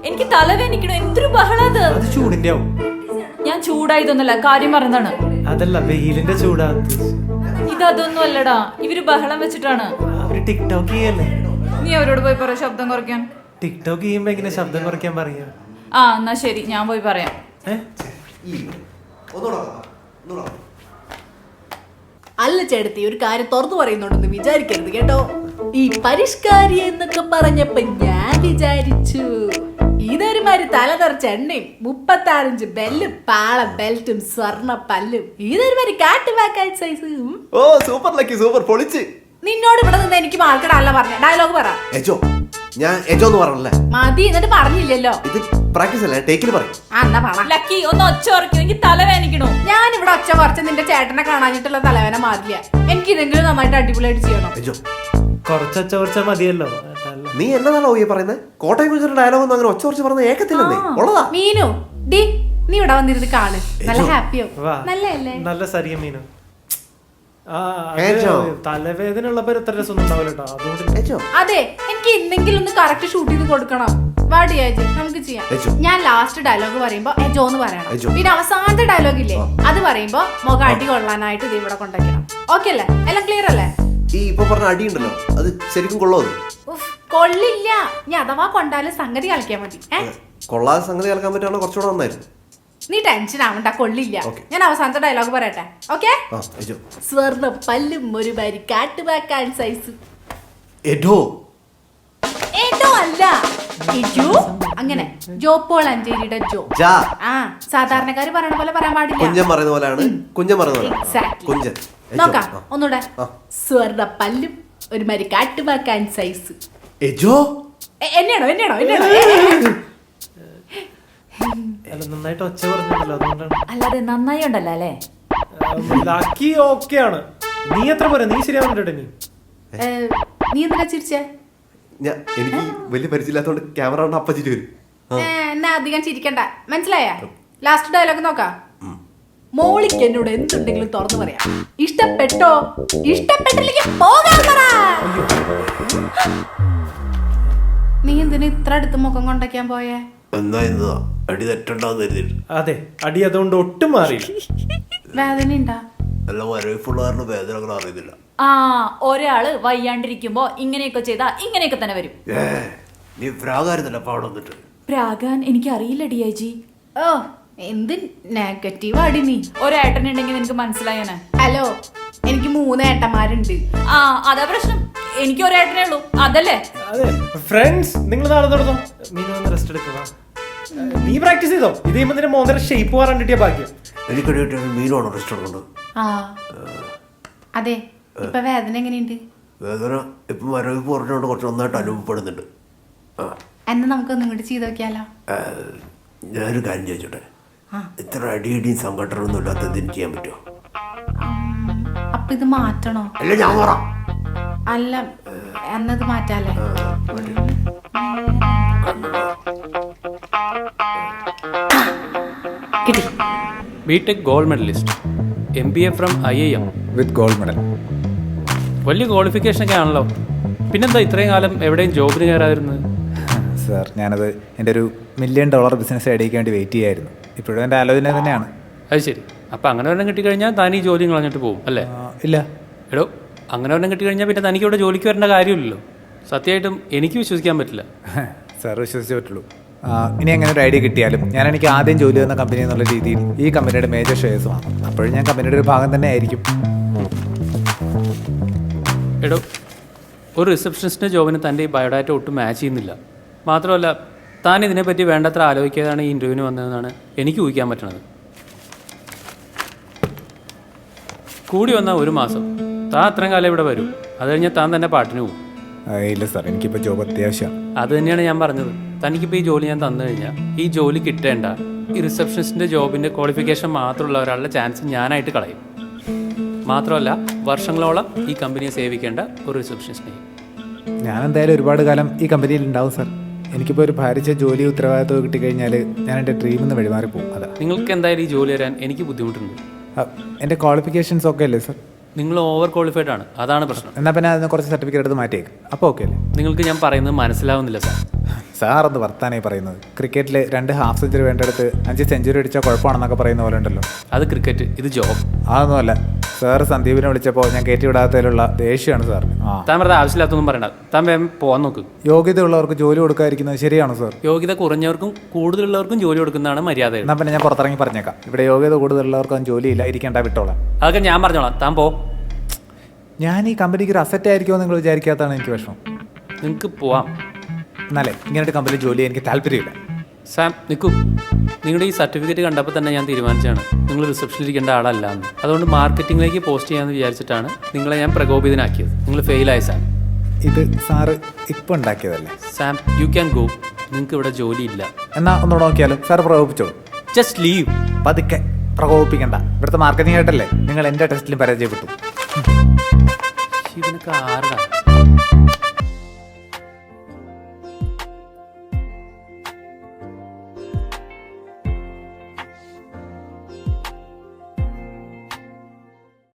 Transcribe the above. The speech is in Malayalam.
എനിക്ക് തലവേദനിക്കണോ? എന്തൊരു ബഹളത്. അത് ചൂടിന്റെ ആവും. ഞാൻ ചൂടായതൊന്നല്ല, കാര്യം പറഞ്ഞതാണ്. അതല്ല, വെയിലിന്റെ ചൂടാ. ഇതൊന്നും അല്ലടാ, ഇവര് ബഹളം വെച്ചിട്ടാണ്. അവര് ടിക്ടോക്ക് ചെയ്യല്ലേ? നീ അവരോട് പോയി പറ ശബ്ദം കുറയ്ക്കാൻ. ടിക്ടോക്ക് ചെയ്യുമ്പോ എങ്ങനെ ശബ്ദം കുറയ്ക്കാൻ പറയാ? ആ എന്നാ ശരി, ഞാൻ പോയി പറയാം. അല്ല ചേട്ടത്തി, ഒരു കാര്യം തുറന്നു പറയുന്നുണ്ടെന്ന് വിചാരിക്കരുത് കേട്ടോ. ഈ പരിഷ്കാരി എന്നൊക്കെ പറഞ്ഞപ്പോ ഞാൻ വിചാരിച്ചു ഇതൊരുമാതിരി തലതെറിച്ച എണ്ണയും 35 ബെല്ലും പാള ബെൽറ്റും സ്വർണ്ണ പല്ലും ഇതൊരുമാതിരി കാട്ടുവാക്കാൻ സൈസ്. ഓ സൂപ്പർ ലക്കി, സൂപ്പർ പൊളിച്ച്. നിന്നോട് ഇവിടെ നിന്ന് എനിക്ക് മാർക്കടല്ല പറഞ്ഞ ഡയലോഗ് പറ. ഞാൻ എജോ എന്ന് പറഞ്ഞല്ലേ മതി, എന്നിട്ട് പറഞ്ഞില്ലല്ലോ. ഇത് പ്രാക്ടീസ് അല്ലേ, ടേക്കിൽ പറയും. ലക്കി ഒന്ന് ഒച്ച ഉറക്കും, എനിക്ക് തലവേദനിക്കണോ? ഞാൻ ഇവിടെ ഒച്ച കുറച്ച് നിന്റെ ചേട്ടനെ കാണാഞ്ഞിട്ടുള്ള തലവേദന മാറില്ല. എനിക്ക് ഇതെങ്കിലും നന്നായിട്ട് അടിപൊളിയായിട്ട് ചെയ്യണം. കുറച്ചൊച്ച കുറച്ച മതിയല്ലോ. നീ എന്നതാണോ ഈ പറയുന്നത്? കോട്ടയം കുറിച്ചുള്ള ഡയലോഗ് ഒന്നും അങ്ങനെ ഒച്ച കുറച്ച് പറഞ്ഞ ഏക്കത്തില്ലെന്നേ ഉള്ളതാ. മീനു ഡി, നീ ഇവിടെ വന്നിരുന്ന് കാണ്, നല്ല ഹാപ്പിയോ? നല്ലല്ലേ? നല്ല സരിയ മീനു. തലവേദന ഉള്ളപ്പോ എത്ര രസം ഉണ്ടാവില്ലോ. അതെ, എനിക്ക് എന്തെങ്കിലും ഒന്ന് കറക്റ്റ് ഷൂട്ട് ചെയ്ത് കൊടുക്കണം. വാടിയാജ് നമുക്ക് ചെയ്യാം. ഞാൻ ലാസ്റ്റ് ഡയലോഗ് പറയുമ്പോ എജോ എന്ന് പറയണം. പിന്നെ അവസാനത്തെ ഡയലോഗ് ഇല്ലേ, അത് പറയുമ്പോ മുഖം അടി കൊള്ളാനായിട്ട് ഇത് ഇവിടെ കൊണ്ടുവയ്ക്കണം. ഓക്കെ അല്ലേ? എല്ലാം ക്ലിയർ അല്ലേ? ഈ ഇപ്പൊ പറഞ്ഞ അടി ഉണ്ടല്ലോ, അത് ശരിക്കും കൊള്ളോ? കൊള്ളില്ല. ഞാൻ അഥവാ കൊണ്ടാലും സംഗതി കളിക്കാൻ മതി. കൊള്ളാതെ സംഗതി കളിക്കാൻ പറ്റുകയാണോ കുറച്ചുകൂടെ നന്നായിരുന്നു. നീ ടെൻഷൻ ആവണ്ട, കൊള്ളില്ല. ഞാൻ അവസാനത്തെ ഡയലോഗ് പറയട്ടെ. ഓക്കെ? സ്വർണ്ണ പല്ലും ഒരു വരി കാട്ടുവാക്കാൻ സൈസ്. എഡോ അല്ല, അങ്ങനെ ജോപ്പോൾ അഞ്ചേരിയുടെ ജോ. ആ സാധാരണക്കാര് പറയണ പോലെ പറയാൻ പാടില്ല. കുഞ്ഞൻ പറയുന്ന പോലെയാണ്. കുഞ്ഞൻ പറയുന്ന പോലെ. നോക്കാം ഒന്നൂടെ. സ്വർണ്ണ പല്ലും ഒരു മാതിരി കാട്ടുവാക്കാൻ സൈസ്. എന്നെയാണോ? നന്നായിട്ട് ഒച്ച പറഞ്ഞല്ലോ, അതുകൊണ്ടാണ്. അല്ലാതെ നന്നായി ഉണ്ടല്ലോ അല്ലേ? ലക്കി ഓക്കെയാണ്. നീ എത്ര പോരെ? നീ ശരിയാവുന്നുണ്ടോ? നീ എന്തിനാ ചിരിച്ചേ? എനിക്ക് വലിയ പരിചയമില്ലാത്തോണ്ട് ക്യാമറ കൊണ്ട് അപ്പച്ചിട്ട് വരും. എന്നാ അധികം ചിരിക്കണ്ട, മനസ്സിലായ? ലാസ്റ്റ് ഡയലോഗ് നോക്കാം. മോളിക്ക് എന്നോട് എന്തുണ്ടെങ്കിലും തുറന്നു പറയാം. ഇഷ്ടപ്പെട്ടോ? ഇഷ്ടപ്പെട്ടില്ലെങ്കിൽ പോകാൻ പറ. നീ എന്തിനാ ഇത്ര അടുത്ത് മുഖം കൊണ്ടയ്ക്കാൻ പോയേ? അടി തെറ്റുണ്ടാവും കരുതിട്ട്. അതെ, അടി അതുകൊണ്ട് ഒട്ടും മാറിയില്ല. വേദന ഉണ്ടാ? വേദനകൾ അറിയുന്നില്ല. ആ ഒരാള് വയ്യാണ്ടിരിക്കുമ്പോ ഇങ്ങനെയൊക്കെ ചെയ്താ ഇങ്ങനെയൊക്കെ തന്നെ വരും. നീ പ്രാകാരുന്നല്ല പാടെ വന്നിട്ട്. പ്രാകാൻ എനിക്ക് അറിയില്ല ഡിഐജി. ഓ എന്ത് നെഗറ്റീവ് അടി നീ. ഒരേട്ടനുണ്ടെങ്കിൽ നിനക്ക് മനസ്സിലായനെ. ഹലോ, എനിക്ക് 3 ഏട്ടന്മാരുണ്ട്. ആ അതാ പ്രശ്നം, എനിക്ക് ഒരേട്ടനേ ഉള്ളൂ, അതല്ലേ? അതെ ഫ്രണ്ട്സ്, നിങ്ങൾ നാളെ തുടങ്ങോ. മീനു ഒന്ന് റെസ്റ്റ് എടുക്കുക. നീ പ്രാക്ടീസ് ചെയ്തോ. ഇത് ചെയ്യുമ്പോ നിന്റെ മോന്തര ഷേപ്പ് മാറാൻ കിട്ടിയ ഭാഗ്യം. മീനാണോ റെസ്റ്റ് എടുക്കുന്നത്? അതെ. ഇപ്പൊ വേദന എങ്ങനെയുണ്ട്? വേദന ഇപ്പൊ മരവിപ്പ് പറഞ്ഞുകൊണ്ട് കുറച്ച് നന്നായിട്ട് അനുഭവപ്പെടുന്നുണ്ട്. എന്നാ നമുക്കൊന്നും ഇങ്ങോട്ട് ചെയ്ത് നോക്കിയാലോ? ഞാനൊരു കാര്യം ചോദിച്ചോട്ടെ, ഇത്ര അടിയടിയും സംഘടനൊന്നും ഇല്ലാത്ത എന്തിനും ചെയ്യാൻ പറ്റുമോ? അപ്പൊ ഇത് മാറ്റണോ? അല്ല ഞാൻ പറ. അല്ല എന്നത് മാറ്റാലേ? കിട്ടി. BTech gold medalist, MBA from IIM with gold medal. വലിയ ക്വാളിഫിക്കേഷൻ ഒക്കെ ആണല്ലോ. പിന്നെന്താ ഇത്രയും കാലം എവിടെയും ജോബിന് കയറാതിരുന്നത്? സാർ, ഞാനത് എൻ്റെ ഒരു $1 മില്യൺ ബിസിനസ് ഐഡിയയ്ക്ക് വേണ്ടി വെയിറ്റ് ചെയ്യായിരുന്നു. ഇപ്പോഴും എൻ്റെ ആലോചന തന്നെയാണ്. അത് ശരി. അപ്പം അങ്ങനെ ഒരെണ്ണം കിട്ടിക്കഴിഞ്ഞാൽ താൻ ഈ ജോലി കളഞ്ഞിട്ട് പോകും അല്ലേ? ഇല്ല. എടോ, അങ്ങനെ ഒരെണ്ണം കിട്ടിക്കഴിഞ്ഞാൽ പിന്നെ തനിക്ക് ഇവിടെ ജോലിക്ക് വരേണ്ട കാര്യമില്ലല്ലോ. സത്യമായിട്ടും എനിക്ക് വിശ്വസിക്കാൻ പറ്റില്ല. സാർ വിശ്വസിച്ചേ പറ്റുള്ളൂ. ഇനി അങ്ങനെ ഒരു ഐഡിയ കിട്ടിയാലും എനിക്ക് ആദ്യം ജോലി തന്ന കമ്പനി എന്നുള്ള രീതിയിൽ ഈ കമ്പനിയുടെ മേജർ ഷെയർസ് വാങ്ങും. അപ്പോഴും ഞാൻ കമ്പനിയുടെ ഒരു ഭാഗം തന്നെ ആയിരിക്കും. എടോ, ഒരു റിസപ്ഷനിസ്റ്റിൻ്റെ ജോബിന് തൻ്റെ ഈ ബയോഡാറ്റ ഒട്ടും മാച്ച് ചെയ്യുന്നില്ല. മാത്രമല്ല, താൻ ഇതിനെപ്പറ്റി വേണ്ടത്ര ആലോചിക്കാതാണ് ഈ ഇൻ്റർവ്യൂവിന് വന്നതെന്നാണ് എനിക്ക് ഊഹിക്കാൻ പറ്റണത്. കൂടി വന്നാൽ 1 മാസം. താൻ അത്രയും കാലം ഇവിടെ വരും, അത് കഴിഞ്ഞാൽ താൻ തന്നെ പാട്ടിന് പോകും. ഇല്ല സാർ, എനിക്കിപ്പോൾ ജോബ് അത്യാവശ്യമാണ്. അത് തന്നെയാണ് ഞാൻ പറഞ്ഞത്. തനിക്കിപ്പോൾ ഈ ജോലി ഞാൻ തന്നു കഴിഞ്ഞാൽ ഈ ജോലി കിട്ടേണ്ട ഈ റിസപ്ഷനിസ്റ്റിൻ്റെ ജോബിൻ്റെ ക്വാളിഫിക്കേഷൻ മാത്രമുള്ള ഒരാളുടെ ചാൻസ് ഞാനായിട്ട് കളയും. മാത്രമല്ല, വർഷങ്ങളോളം ഈ കമ്പനിയെ സേവിക്കേണ്ട ഒരു റിസപ്ഷനിസ്റ്റിനെ. ഞാൻ എന്തായാലും ഒരുപാട് കാലം ഈ കമ്പനിയിൽ ഉണ്ടാവും സാർ. എനിക്കിപ്പോൾ ഒരു ഭാരിച്ച ജോലി ഉത്തരവാദിത്വം കിട്ടിക്കഴിഞ്ഞാൽ ഞാൻ എൻ്റെ ഡ്രീമിൽ നിന്ന് വഴിമാറി പോകും. അതാ. നിങ്ങൾക്ക് എന്തായാലും ഈ ജോലി തരാൻ എനിക്ക് ബുദ്ധിമുട്ടുണ്ട്. എൻ്റെ ക്വാളിഫിക്കേഷൻസ് ഒക്കെ അല്ലേ സാർ? നിങ്ങൾ ഓവർ ക്വാളിഫൈഡ് ആണ്, അതാണ് പ്രശ്നം. എന്നാൽ പിന്നെ അതിന് കുറച്ച് സർട്ടിഫിക്കറ്റ് എടുത്ത് മാറ്റിയേക്കും, അപ്പോൾ ഓക്കെ അല്ലേ? നിങ്ങൾക്ക് ഞാൻ പറയുന്നത് മനസ്സിലാവുന്നില്ല സാർ. സാർ എന്ത് വർത്താനായി പറയുന്നത്? ക്രിക്കറ്റിൽ 2 ഹാഫ് സെഞ്ചുറി വേണ്ടെടുത്ത് 5 സെഞ്ചുറി അടിച്ചാൽ കുഴപ്പമാണെന്നൊക്കെ പറയുന്ന പോലെ ഉണ്ടല്ലോ. അത് ക്രിക്കറ്റ്, ഇത് ജോബ്. അതൊന്നുമല്ല സാർ. സന്ദീപിനെ വിളിച്ചപ്പോൾ ഞാൻ കയറ്റി വിടാത്തതിലുള്ള ദേഷ്യമാണ് സാർ. താൻ വെറുതെ ആവശ്യമില്ലാത്തൊന്നും പറയണ്ട. താൻ വേഗം പോകാൻ നോക്ക്. യോഗ്യതയുള്ളവർക്ക് ജോലി കൊടുക്കാതിരിക്കുന്നത് ശരിയാണോ സാർ? യോഗ്യത കുറഞ്ഞവർക്കും കൂടുതലുള്ളവർക്കും ജോലി കൊടുക്കുന്നതാണ് മര്യാദ. എന്നാൽ പിന്നെ ഞാൻ പുറത്തിറങ്ങി പറഞ്ഞേക്കാം, ഇവിടെ യോഗ്യത കൂടുതലുള്ളവർക്കും ജോലിയില്ല, ഇരിക്കേണ്ട, വിട്ടോളാം. അതൊക്കെ ഞാൻ പറഞ്ഞോളാം, താൻ പോ. ഞാൻ ഈ കമ്പനിക്ക് ഒരു അസറ്റ് ആയിരിക്കുമോ നിങ്ങൾ വിചാരിക്കാത്തതാണ് എനിക്ക് വിഷമം. നിങ്ങൾക്ക് പോവാം. എന്നാലേ ഇങ്ങനൊരു കമ്പനിയിൽ ജോലി ചെയ്യാൻ എനിക്ക് താല്പര്യമില്ല. സാം നിൽക്കൂ. നിങ്ങളുടെ ഈ സർട്ടിഫിക്കറ്റ് കണ്ടപ്പോൾ തന്നെ ഞാൻ തീരുമാനിച്ചാണ് നിങ്ങൾ റിസപ്ഷനിൽ ഇരിക്കേണ്ട ആളല്ല എന്ന്. അതുകൊണ്ട് മാർക്കറ്റിംഗിലേക്ക് പോസ്റ്റ് ചെയ്യാമെന്ന് വിചാരിച്ചിട്ടാണ് നിങ്ങളെ ഞാൻ പ്രകോപിതനാക്കിയത്. നിങ്ങൾ ഫെയിലായി സാം. ഇത് സാറ് ഇപ്പം ഉണ്ടാക്കിയതല്ലേ? Sam, you can go. നിങ്ങൾക്ക് ഇവിടെ ജോലിയില്ല. എന്നാ ഒന്നുകൂടെ നോക്കിയാലും സാർ പ്രകോപിച്ചോളൂ. Just leave. പതുക്കെ, പ്രകോപിപ്പിക്കണ്ട. ഇവിടുത്തെ മാർക്കറ്റിംഗ് ആയിട്ടല്ലേ നിങ്ങൾ എൻ്റെ ടെസ്റ്റിലും പരാജയപ്പെട്ടു. ഇവനൊക്കെ ആരുടെ